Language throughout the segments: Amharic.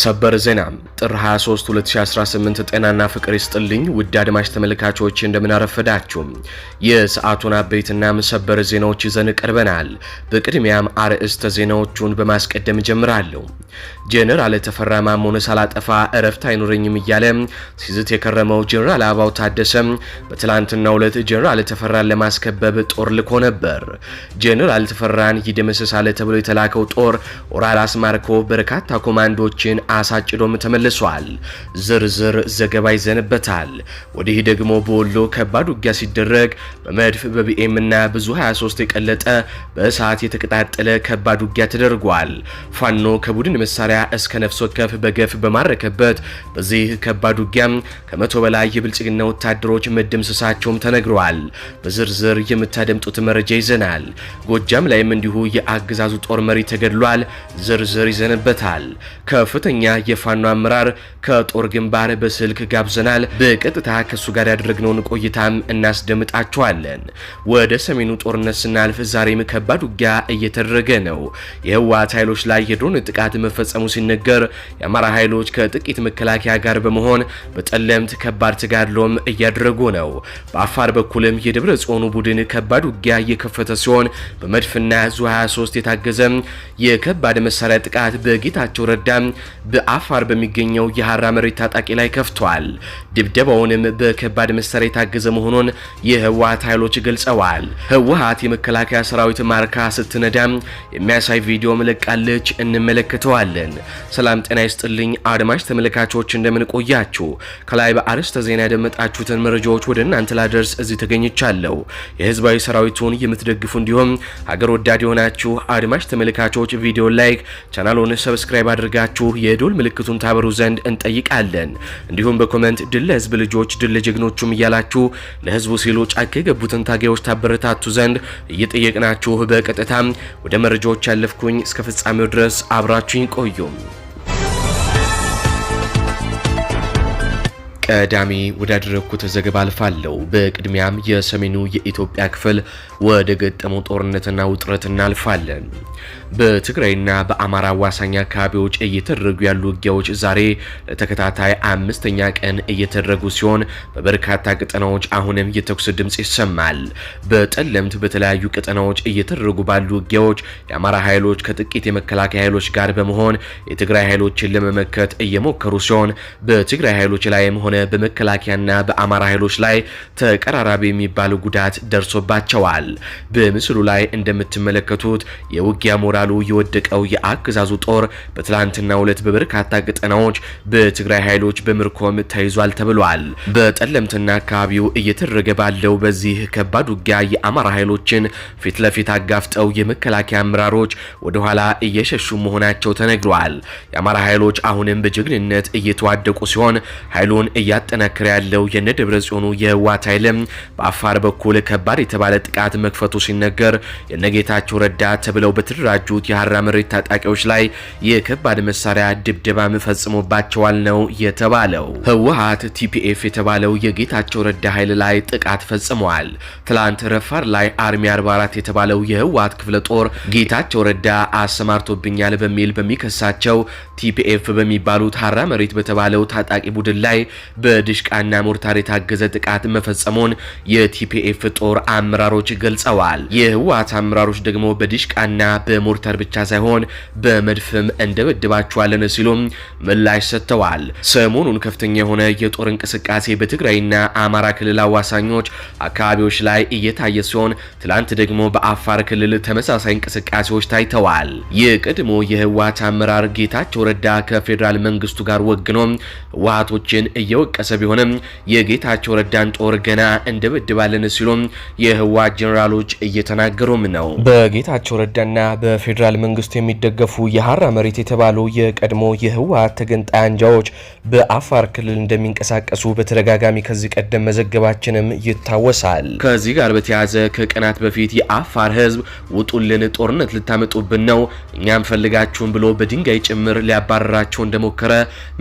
ሰበር ዜና ጥር 23 2018 ጤናና ፍቅር ይስጥልኝ ውድ አድማጭ ተመልካቾች እንደምን አረፈዳችሁ። የሰዓቱን አበይትና ሰበር ዜናዎች ይዘን ቀርበናል። በቅድሚያም አርዕስተ ዜናዎቹን በማስቀደም ጀምራለሁ። ጄኔራል ተፈራ ማሞን ሳላጠፋ እረፍት አይኖረኝም እያለ ሲዝት የከረመው ጄኔራል አበባው ታደሰ በትላንትናው ዕለት ጄኔራል ተፈራን ለማስከበብ ጦር ልኮ ነበር። ጄኔራል ተፈራን ይደመስሳል ተብሎ የተላከው ጦር ኦራል አስማርኮ በርካታ ኮማንዶችን አሳጭዶም ተመልሷል። ዝርዝር ዘገባ ይዘንበታል። ወዲህ ደግሞ በወሎ ከባድ ውጊያ ሲደረግ በመድፍ በቢኤም እና ብዙ 23 የቀለጠ በእሳት የተቀጣጠለ ከባድ ውጊያ ተደርጓል። ፋኖ ከቡድን መሳሪያ እስከ ነፍስ ወከፍ በገፍ በማረከበት በዚህ ከባድ ውጊያ ከመቶ በላይ የብልጽግና ወታደሮች መደምሰሳቸውም ተነግሯል። በዝርዝር የምታደምጡት መረጃ ይዘናል። ጎጃም ላይም እንዲሁ የአገዛዙ ጦር መሪ ተገድሏል። ዝርዝር ይዘንበታል። ከፍተኛ የፋኖ አመራር ከጦር ግንባር በስልክ ጋብዘናል። በቀጥታ ከሱ ጋር ያደረግነውን ቆይታም እናስደምጣቸዋለን። ወደ ሰሜኑ ጦርነት ስናልፍ ዛሬም ከባድ ውጊያ እየተደረገ ነው። የህወሓት ኃይሎች ላይ የድሮን ጥቃት መፈጸሙ ሲነገር የአማራ ኃይሎች ከጥቂት መከላከያ ጋር በመሆን በጠለምት ከባድ ተጋድሎም እያደረጉ ነው። በአፋር በኩልም የደብረ ጽዮኑ ቡድን ከባድ ውጊያ እየከፈተ ሲሆን በመድፍና ዙ 23 የታገዘ የከባድ መሳሪያ ጥቃት በጌታቸው ረዳ በአፋር በሚገኘው የሐራ መሬት ታጣቂ ላይ ከፍቷል። ድብደባውንም በከባድ መሳሪያ የታገዘ መሆኑን የህወሓት ኃይሎች ገልጸዋል። ህወሓት የመከላከያ ሰራዊት ማርካ ስትነዳም የሚያሳይ ቪዲዮ መለቃለች፣ እንመለከተዋለን። ሰላም ጤና ይስጥልኝ አድማጭ ተመልካቾች እንደምን ቆያችሁ። ከላይ በአርዕስተ ዜና ያደመጣችሁትን መረጃዎች ወደ እናንተ ላደርስ እዚህ ተገኝቻለሁ። የህዝባዊ ሰራዊቱን የምትደግፉ እንዲሁም ሀገር ወዳድ የሆናችሁ አድማጭ ተመልካቾች ቪዲዮ ላይክ፣ ቻናሉን ሰብስክራይብ አድርጋችሁ የዶል ምልክቱን ታበሩ ዘንድ እንጠይቃለን። እንዲሁም በኮሜንት ድል ለህዝብ ልጆች ድል ለጀግኖቹም እያላችሁ ለህዝቡ ሲሉ ጫካ የገቡትን ታጋዮች ታበረታቱ ዘንድ እየጠየቅናችሁ በቀጥታ ወደ መረጃዎች ያለፍኩኝ። እስከ ፍጻሜው ድረስ አብራችሁኝ ቆዩ። ቀዳሚ ወዳደረኩት ዘገባ አልፋለሁ። በቅድሚያም የሰሜኑ የኢትዮጵያ ክፍል ወደ ገጠመው ጦርነትና ውጥረት እናልፋለን። በትግራይና በአማራ አዋሳኝ አካባቢዎች እየተደረጉ ያሉ ውጊያዎች ዛሬ ለተከታታይ አምስተኛ ቀን እየተደረጉ ሲሆን በበርካታ ቀጠናዎች አሁንም የተኩስ ድምጽ ይሰማል። በጠለምት በተለያዩ ቀጠናዎች እየተደረጉ ባሉ ውጊያዎች የአማራ ኃይሎች ከጥቂት የመከላከያ ኃይሎች ጋር በመሆን የትግራይ ኃይሎችን ለመመከት እየሞከሩ ሲሆን በትግራይ ኃይሎች ላይም ሆነ በመከላከያና በአማራ ኃይሎች ላይ ተቀራራቢ የሚባል ጉዳት ደርሶባቸዋል። በምስሉ ላይ እንደምትመለከቱት የውጊያ ሞራሉ የወደቀው የአገዛዙ ጦር በትላንትናው ዕለት በበርካታ ቀጠናዎች በትግራይ ኃይሎች በምርኮም ተይዟል ተብሏል። በጠለምትና አካባቢው እየተደረገ ባለው በዚህ ከባድ ውጊያ የአማራ ኃይሎችን ፊት ለፊት አጋፍጠው የመከላከያ አመራሮች ወደ ኋላ እየሸሹ መሆናቸው ተነግሯል። የአማራ ኃይሎች አሁንም በጀግንነት እየተዋደቁ ሲሆን ኃይሉን እያጠናከረ ያለው የነደብረ ጽዮኑ የህወሓት ኃይልም በአፋር በኩል ከባድ የተባለ ጥቃት መክፈቱ ሲነገር የነጌታቸው ረዳ ተብለው በተደራጁት የሐራ መሬት ታጣቂዎች ላይ የከባድ መሳሪያ ድብደባ ፈጽሞባቸዋል ነው የተባለው። ህወሓት ቲፒኤፍ የተባለው የጌታቸው ረዳ ኃይል ላይ ጥቃት ፈጽሟል። ትላንት ረፋር ላይ አርሚ 44 የተባለው የህወሓት ክፍለ ጦር ጌታቸው ረዳ አሰማርቶብኛል በሚል በሚከሳቸው ቲፒኤፍ በሚባሉት ሐራ መሬት በተባለው ታጣቂ ቡድን ላይ በድሽቃና ሞርታር የታገዘ ጥቃት መፈጸሙን የቲፒኤፍ ጦር አመራሮች ገልጸዋል። የህወሓት አመራሮች ደግሞ በድሽቃና በሞርታር ብቻ ሳይሆን በመድፍም እንደበደባቸዋለን ሲሉም ምላሽ ሰጥተዋል። ሰሞኑን ከፍተኛ የሆነ የጦር እንቅስቃሴ በትግራይና አማራ ክልል አዋሳኞች አካባቢዎች ላይ እየታየ ሲሆን ትላንት ደግሞ በአፋር ክልል ተመሳሳይ እንቅስቃሴዎች ታይተዋል። የቀድሞ የህወሓት አመራር ጌታቸው ረዳ ከፌዴራል መንግስቱ ጋር ወግኖ ህወሓቶችን እየወቀሰ ቢሆንም የጌታቸው ረዳን ጦር ገና እንደበድባለን ሲሉም የህወሓት ጄኔራሎች እየተናገሩም ነው። በጌታቸው ረዳና በፌዴራል መንግስቱ የሚደገፉ የሐራ መሬት የተባሉ የቀድሞ የህወሓት ተገንጣይ አንጃዎች በአፋር ክልል እንደሚንቀሳቀሱ በተደጋጋሚ ከዚህ ቀደም መዘገባችንም ይታወሳል። ከዚህ ጋር በተያያዘ ከቀናት በፊት የአፋር ህዝብ ውጡልን፣ ጦርነት ልታመጡብን ነው፣ እኛም ፈልጋችሁን ብሎ በድንጋይ ጭምር ሊያባረራቸው እንደሞከረ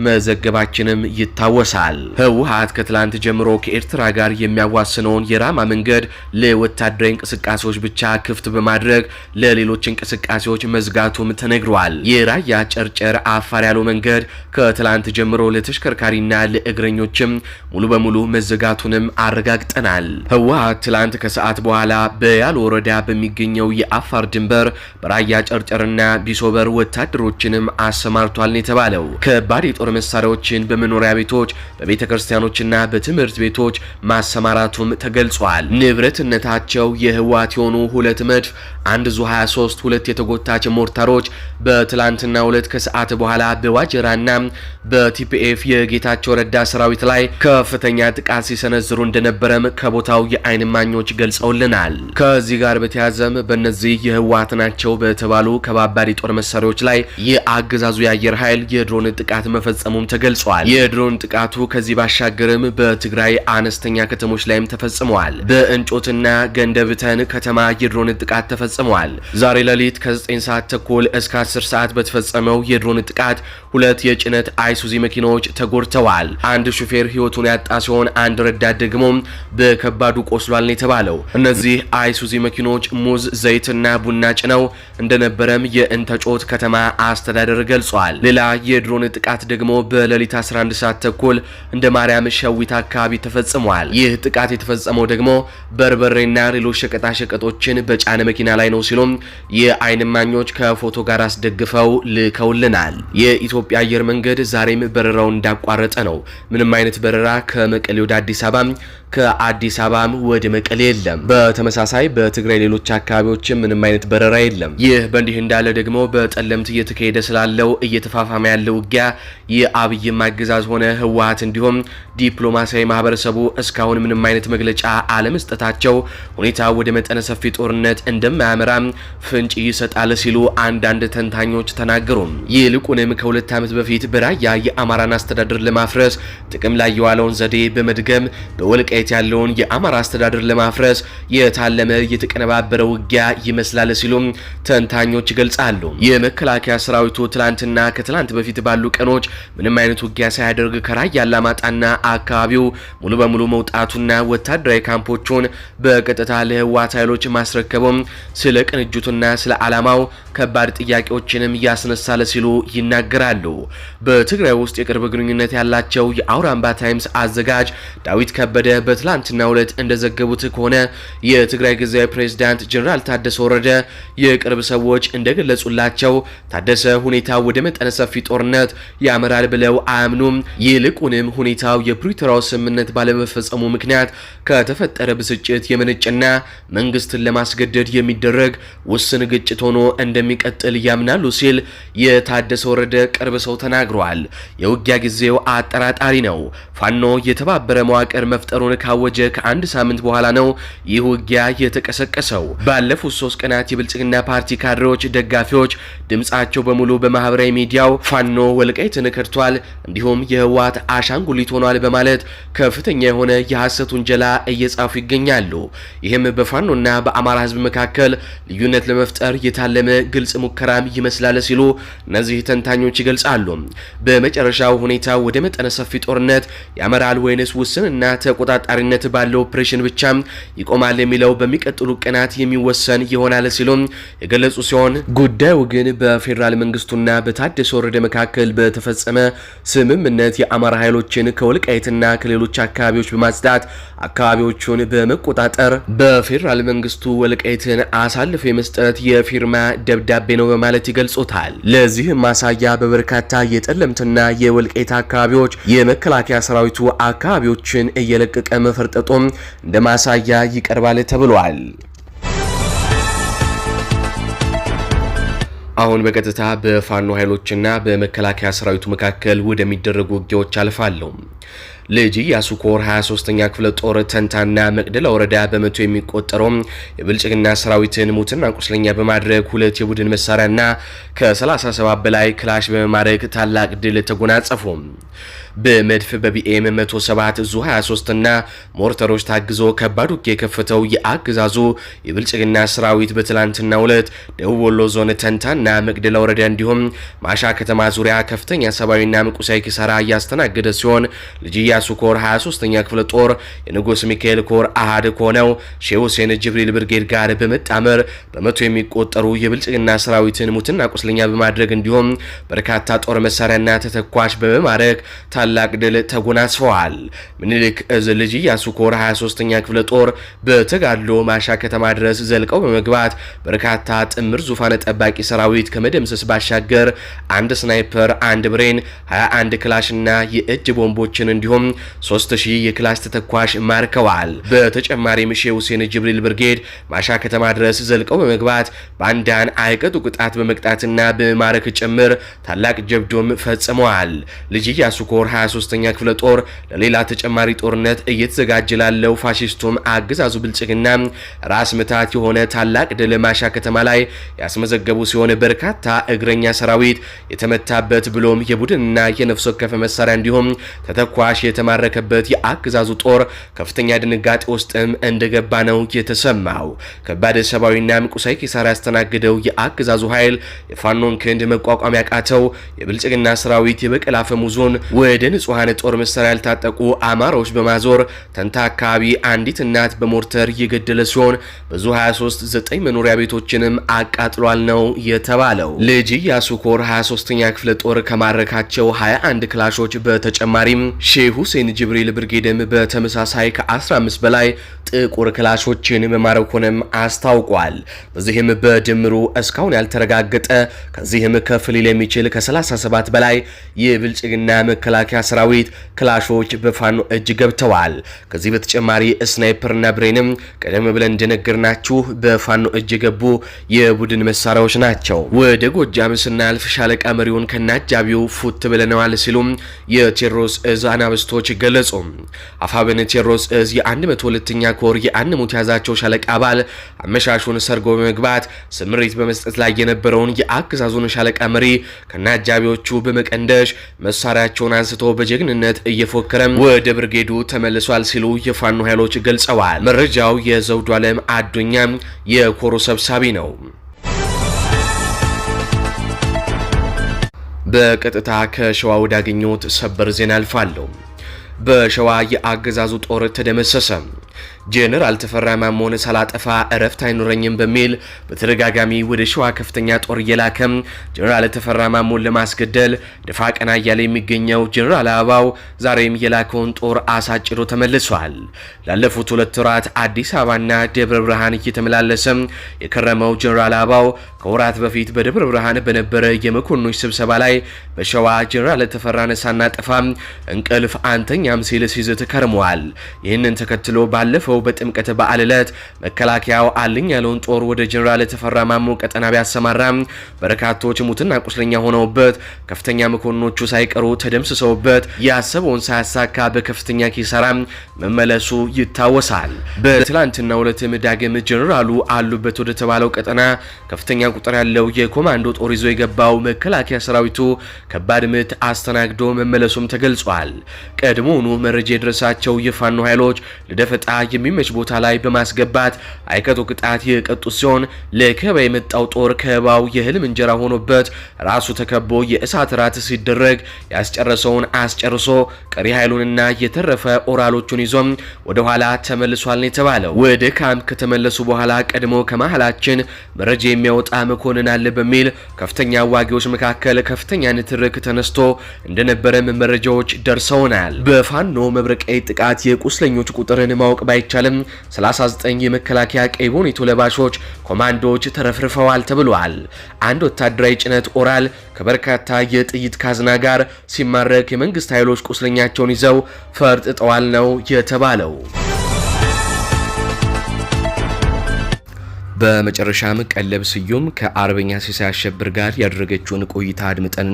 መዘገባችንም ይታወሳል። ገልጿል። ህወሓት ከትላንት ጀምሮ ከኤርትራ ጋር የሚያዋስነውን የራማ መንገድ ለወታደራዊ እንቅስቃሴዎች ብቻ ክፍት በማድረግ ለሌሎች እንቅስቃሴዎች መዝጋቱም ተነግሯል። የራያ ጨርጨር አፋር ያለው መንገድ ከትላንት ጀምሮ ለተሽከርካሪና ለእግረኞችም ሙሉ በሙሉ መዘጋቱንም አረጋግጠናል። ህወሓት ትላንት ከሰዓት በኋላ በያሎ ወረዳ በሚገኘው የአፋር ድንበር በራያ ጨርጨርና ቢሶበር ወታደሮችንም አሰማርቷል ነው የተባለው። ከባድ የጦር መሳሪያዎችን በመኖሪያ ቤቶች፣ በቤተ ክርስቲያኖችና በትምህርት ቤቶች ማሰማራቱም ተገልጿል። ንብረትነታቸው የህወሓት የሆኑ ሁለት መድፍ፣ አንድ ዙ 23፣ ሁለት የተጎታች ሞርታሮች በትላንትናው ዕለት ከሰዓት በኋላ በዋጀራና በቲፒኤፍ የጌታቸው ረዳ ሰራዊት ላይ ከፍተኛ ጥቃት ሲሰነዝሩ እንደነበረም ከቦታው የአይን እማኞች ገልጸውልናል። ከዚህ ጋር በተያያዘም በእነዚህ የህወሓት ናቸው በተባሉ ከባባድ የጦር መሳሪያዎች ላይ የአገዛዙ የአየር ኃይል የድሮን ጥቃት መፈጸሙም ተገልጿል። የድሮን ጥቃቱ ከዚህ ባሻገርም በትግራይ አነስተኛ ከተሞች ላይም ተፈጽመዋል። በእንጮትና ገንደብተን ከተማ የድሮን ጥቃት ተፈጽመዋል። ዛሬ ሌሊት ከ9 ሰዓት ተኩል እስከ 10 ሰዓት በተፈጸመው የድሮን ጥቃት ሁለት የጭነት አይሱዚ መኪናዎች ተጎድተዋል። አንድ ሹፌር ህይወቱን ያጣ ሲሆን አንድ ረዳት ደግሞ በከባዱ ቆስሏል ነው የተባለው። እነዚህ አይሱዚ መኪኖች ሙዝ፣ ዘይትና ቡና ጭነው እንደነበረም የእንተጮት ከተማ አስተዳደር ገልጿል። ሌላ የድሮን ጥቃት ደግሞ በሌሊት 11 ሰዓት ተኩል እንደ ማርያም ሸዊት አካባቢ ተፈጽሟል። ይህ ጥቃት የተፈጸመው ደግሞ በርበሬና ሌሎች ሸቀጣሸቀጦችን በጫነ መኪና ላይ ነው ሲሉም የአይን እማኞች ከፎቶ ጋር አስደግፈው ልከውልናል። የኢትዮጵያ አየር መንገድ ዛሬም በረራውን እንዳቋረጠ ነው። ምንም አይነት በረራ ከመቀሌ ወደ አዲስ አበባ፣ ከአዲስ አበባም ወደ መቀሌ የለም። በተመሳሳይ በትግራይ ሌሎች አካባቢዎችም ምንም አይነት በረራ የለም። ይህ በእንዲህ እንዳለ ደግሞ በጠለምት እየተካሄደ ስላለው እየተፋፋመ ያለው ውጊያ የአብይ አገዛዝ ሆነ ህወሓት እንዲሁም ዲፕሎማሲያዊ ማህበረሰቡ እስካሁን ምንም አይነት መግለጫ አለመስጠታቸው ሁኔታ ወደ መጠነ ሰፊ ጦርነት እንደማያመራ ፍንጭ ይሰጣል ሲሉ አንዳንድ ተንታኞች ተናገሩ። ይልቁንም ከ2 ዓመት በፊት በራያ የአማራን አስተዳደር ለማፍረስ ጥቅም ላይ የዋለውን ዘዴ በመድገም በወልቃይት ያለውን የአማራ አስተዳደር ለማፍረስ የታለመ የተቀነባበረ ውጊያ ይመስላል ሲሉ ተንታኞች ይገልጻሉ። የመከላከያ ሰራዊቱ ትላንትና ከትላንት በፊት ባሉ ቀኖች ምንም አይነት ውጊያ ሳያደርግ ከራያ አላማጣና አካባቢው ሙሉ በሙሉ መውጣቱና ወታደራዊ ካምፖቹን በቀጥታ ለህወሓት ኃይሎች ማስረከቡም ስለ ቅንጅቱና ስለ ዓላማው ከባድ ጥያቄዎችንም ያስነሳለ ሲሉ ይናገራሉ። በትግራይ ውስጥ የቅርብ ግንኙነት ያላቸው የአውራምባ ታይምስ አዘጋጅ ዳዊት ከበደ በትላንትናው ዕለት እንደዘገቡት ከሆነ የትግራይ ጊዜያዊ ፕሬዝዳንት ጀነራል ታደሰ ወረደ የቅርብ ሰዎች እንደገለጹላቸው ታደሰ ሁኔታው ወደ መጠነ ሰፊ ጦርነት ያመራል ብለው አያምኑም። ይልቁንም ሁኔታው የፕሪቶሪያው ስምምነት ባለመፈጸሙ ምክንያት ከተፈጠረ ብስጭት የመነጨና መንግስትን ለማስገደድ የሚደረግ ውስን ግጭት ሆኖ እንደሚቀጥል ያምናሉ ሲል የታደሰ ወረደ ቅርብ ሰው ተናግሯል። የውጊያ ጊዜው አጠራጣሪ ነው። ፋኖ የተባበረ መዋቅር መፍጠሩን ካወጀ ከአንድ ሳምንት በኋላ ነው ይህ ውጊያ የተቀሰቀሰው። ባለፉት 3 ቀናት የብልጽግና ፓርቲ ካድሬዎች፣ ደጋፊዎች ድምጻቸው በሙሉ በማህበራዊ ሚዲያው ፋኖ ወልቃይትን ከድቷል እንዲሁም የህወሓት አሻንጉሊት ሆኗል በማለት ከፍተኛ የሆነ የሐሰት ውንጀላ እየጻፉ ይገኛሉ። ይህም በፋኖና በአማራ ህዝብ መካከል ልዩነት ለመፍጠር የታለመ ግልጽ ሙከራም ይመስላል ሲሉ እነዚህ ተንታኞች ይገልጻሉ። በመጨረሻው ሁኔታ ወደ መጠነ ሰፊ ጦርነት ያመራል ወይንስ ውስንና ተቆጣጣሪነት ባለው ኦፕሬሽን ብቻ ይቆማል የሚለው በሚቀጥሉ ቀናት የሚወሰን ይሆናል ሲሉ የገለጹ ሲሆን ጉዳዩ ግን በፌዴራል መንግስቱና በታደሰ ወረደ መካከል በተፈጸመ ስምምነት የአማራ ኃይሎችን ከወልቃይትና ከሌሎች አካባቢዎች በማጽዳት አካባቢዎቹን በመቆጣጠር በፌዴራል መንግስቱ ወልቃይትን አሳልፎ የመስጠት የፊርማ ደብዳቤ ነው በማለት ይገልጹታል። ለዚህም ማሳያ በበርካታ የጠለምትና የወልቃይት አካባቢዎች የመከላከያ ሰራዊቱ አካባቢዎችን እየለቀቀ መፈርጠጡም እንደ ማሳያ ይቀርባል ተብሏል። አሁን በቀጥታ በፋኖ ኃይሎችና በመከላከያ ሰራዊቱ መካከል ወደሚደረጉ ውጊያዎች አልፋለሁ። ልጅ ኢያሱ ኮር 23ኛ ክፍለ ጦር ተንታና መቅደላ ወረዳ በመቶ የሚቆጠረው የብልጽግና ሰራዊትን ሙትና ቁስለኛ በማድረግ 2 የቡድን መሳሪያና ከ37 በላይ ክላሽ በመማረክ ታላቅ ድል ተጎናጸፉ። በመድፍ በቢኤም 107 ዙ 23 እና ሞርተሮች ታግዞ ከባድ ውጊያ የከፈተው የአገዛዙ የብልጽግና ሰራዊት በትላንትናው ዕለት ደቡብ ወሎ ዞን ተንታና መቅደላ ወረዳ እንዲሁም ማሻ ከተማ ዙሪያ ከፍተኛ ሰብአዊና ቁሳዊ ኪሳራ እያስተናገደ ሲሆን ልጅ ኢያሱ ኮር 23ኛ ክፍለ ጦር የንጉስ ሚካኤል ኮር አሃድ ከሆነው ሼህ ሁሴን ጅብሪል ብርጌድ ጋር በመጣመር በመቶ የሚቆጠሩ የብልጽግና ሰራዊትን ሙትና ቁስለኛ በማድረግ እንዲሁም በርካታ ጦር መሳሪያና ተተኳሽ በመማረክ ታላቅ ድል ተጎናጽፈዋል። ምኒልክ እዝ ልጅ ኢያሱ ኮር 23ኛ ክፍለ ጦር በተጋድሎ ማሻ ከተማ ድረስ ዘልቀው በመግባት በርካታ ጥምር ዙፋን ጠባቂ ሰራዊት ከመደምሰስ ባሻገር አንድ ስናይፐር፣ አንድ ብሬን፣ 21 ክላሽና የእጅ ቦምቦችን እንዲሁም 3000 የክላሽ ተተኳሽ ማርከዋል። በተጨማሪም ሼህ ሁሴን ጅብሪል ብርጌድ ማሻ ከተማ ድረስ ዘልቀው በመግባት ባንዳን አይቀጡ ቅጣት በመቅጣትና በማረክ ጭምር ታላቅ ጀብዶም ፈጽመዋል። ልጅ ኢያሱ ኮር 23ኛ ክፍለ ጦር ለሌላ ተጨማሪ ጦርነት እየተዘጋጀ ላለው ፋሺስቱም አገዛዙ ብልጽግና ራስ ምታት የሆነ ታላቅ ድል ማሻ ከተማ ላይ ያስመዘገቡ ሲሆን በርካታ እግረኛ ሰራዊት የተመታበት ብሎም የቡድንና የነፍስ ወከፍ መሳሪያ እንዲሁም ተተኳሽ የተማረከበት የአገዛዙ ጦር ከፍተኛ ድንጋጤ ውስጥም እንደገባ ነው የተሰማው። ከባድ ሰብአዊና ቁሳዊ ኪሳራ ያስተናገደው የአገዛዙ ኃይል የፋኖን ክንድ መቋቋም ያቃተው የብልጽግና ሰራዊት የበቀል አፈሙዙን ወደ ንጹሃን ጦር መሳሪያ ያልታጠቁ አማራዎች በማዞር ተንታ አካባቢ አንዲት እናት በሞርተር የገደለ ሲሆን ብዙ 23 9 መኖሪያ ቤቶችንም አቃጥሏል ነው የተባለው። ልጅ ኢያሱ ኮር 23ኛ ክፍለ ጦር ከማረካቸው 21 ክላሾች በተጨማሪም ሼህ ሁሴን ጅብሪል ብርጌድም በተመሳሳይ ከ15 በላይ ጥቁር ክላሾችን መማረኩንም አስታውቋል። በዚህም በድምሩ እስካሁን ያልተረጋገጠ ከዚህም ከፍ ሊል የሚችል ከ37 በላይ የብልጽግና መከላከያ ሰራዊት ክላሾች በፋኖ እጅ ገብተዋል። ከዚህ በተጨማሪ ስናይፐርና ብሬንም ቀደም ብለን እንደነገርናችሁ በፋኖ እጅ የገቡ የቡድን መሳሪያዎች ናቸው። ወደ ጎጃም ስናልፍ ሻለቃ መሪውን ከናጃቢው ፉት ብለነዋል ሲሉም የቴዎድሮስ እዝ አናብስቶች ገለጹ። አፋብን ቴዎድሮስ እዝ የ102ኛ ኮር የአንሙት ያዛቸው ሻለቃ አባል አመሻሹን ሰርጎ በመግባት ስምሪት በመስጠት ላይ የነበረውን የአገዛዙን ሻለቃ መሪ ከናጃቢዎቹ በመቀንደሽ መሳሪያቸውን አንስቶ በጀግንነት እየፎከረም ወደ ብርጌዱ ተመልሷል ሲሉ የፋኖ ኃይሎች ገልጸዋል። መረጃው የዘውዱ ዓለም አዱኛ የኮሩ ሰብሳቢ ነው። በቀጥታ ከሸዋ ወዳገኙት ሰበር ዜና አልፋለሁ። በሸዋ የአገዛዙ ጦር ተደመሰሰ። ጄኔራል ተፈራ ማሞን ሳላጠፋ እረፍት አይኖረኝም በሚል በተደጋጋሚ ወደ ሸዋ ከፍተኛ ጦር እየላከም ጄኔራል ተፈራ ማሞን ለማስገደል ደፋ ቀና እያለ የሚገኘው ጄኔራል አበባው ዛሬም የላከውን ጦር አሳጭዶ ተመልሷል። ላለፉት 2 ወራት አዲስ አበባና ደብረ ብርሃን እየተመላለሰም የከረመው ጄኔራል አበባው ከወራት በፊት በደብረ ብርሃን በነበረ የመኮንኖች ስብሰባ ላይ በሸዋ ጄኔራል ተፈራን ሳናጠፋ እንቅልፍ አንተኛም ሲል ሲዝት ከርመዋል። ይህንን ተከትሎ ባለፈው በጥምቀት በዓል ዕለት መከላከያው አለኝ ያለውን ጦር ወደ ጄኔራል ተፈራ ማሞ ቀጠና ቢያሰማራም በርካቶች ሙትና ቁስለኛ ሆነውበት ከፍተኛ መኮንኖቹ ሳይቀሩ ተደምስሰውበት ያሰበውን ሳያሳካ በከፍተኛ ኪሳራ መመለሱ ይታወሳል። በትላንትናው ዕለትም ዳግም ጄኔራሉ አሉበት ወደ ተባለው ቀጠና ከፍተኛ ቁጥር ያለው የኮማንዶ ጦር ይዞ የገባው መከላከያ ሰራዊቱ ከባድ ምት አስተናግዶ መመለሱም ተገልጿል። ቀድሞውኑ መረጃ የደረሳቸው የፋኖ ኃይሎች ለደፈጣ የሚመች ቦታ ላይ በማስገባት አይቀጡ ቅጣት የቀጡ ሲሆን ለከበባ የመጣው ጦር ከበባው የህልም እንጀራ ሆኖበት ራሱ ተከቦ የእሳት ራት ሲደረግ ያስጨረሰውን አስጨርሶ ቀሪ ኃይሉንና የተረፈ ኦራሎቹን ይዞም ወደ ኋላ ተመልሷል ነው የተባለው። ወደ ካምፕ ከተመለሱ በኋላ ቀድሞ ከመሃላችን መረጃ የሚያወጣ መኮንን አለ በሚል ከፍተኛ አዋጊዎች መካከል ከፍተኛ ንትርክ ተነስቶ እንደነበረም መረጃዎች ደርሰውናል። በፋኖ መብረቃዊ ጥቃት የቁስለኞች ቁጥርን ማወቅ ባይቻልም 39 የመከላከያ ቀይ ቦኔቶ ለባሾች ኮማንዶዎች ተረፍርፈዋል ተብሏል። አንድ ወታደራዊ ጭነት ኦራል ከበርካታ የጥይት ካዝና ጋር ሲማረክ የመንግስት ኃይሎች ቁስለኛቸውን ይዘው ፈርጥጠዋል ነው የተባለው። በመጨረሻም ቀለብ ስዩም ከአርበኛ ሲሳይ አሸብር ጋር ያደረገችውን ቆይታ አድምጠን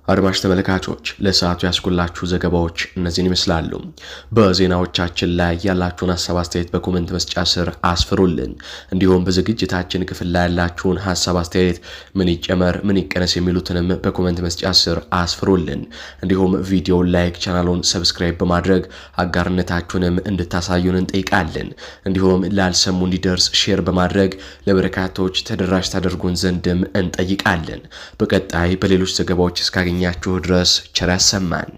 አድማጭ ተመልካቾች ለሰዓቱ ያስኩላችሁ ዘገባዎች እነዚህን ይመስላሉ። በዜናዎቻችን ላይ ያላችሁን ሀሳብ አስተያየት በኮሜንት መስጫ ስር አስፍሩልን። እንዲሁም በዝግጅታችን ክፍል ላይ ያላችሁን ሀሳብ አስተያየት ምን ይጨመር ምን ይቀነስ የሚሉትንም በኮሜንት መስጫ ስር አስፍሩልን። እንዲሁም ቪዲዮውን ላይክ፣ ቻናሉን ሰብስክራይብ በማድረግ አጋርነታችሁንም እንድታሳዩን እንጠይቃለን። እንዲሁም ላልሰሙ እንዲደርስ ሼር በማድረግ ለበርካቶች ተደራሽ ታደርጉን ዘንድም እንጠይቃለን። በቀጣይ በሌሎች ዘገባዎች እስካገኛችሁ ድረስ ቸር ያሰማን።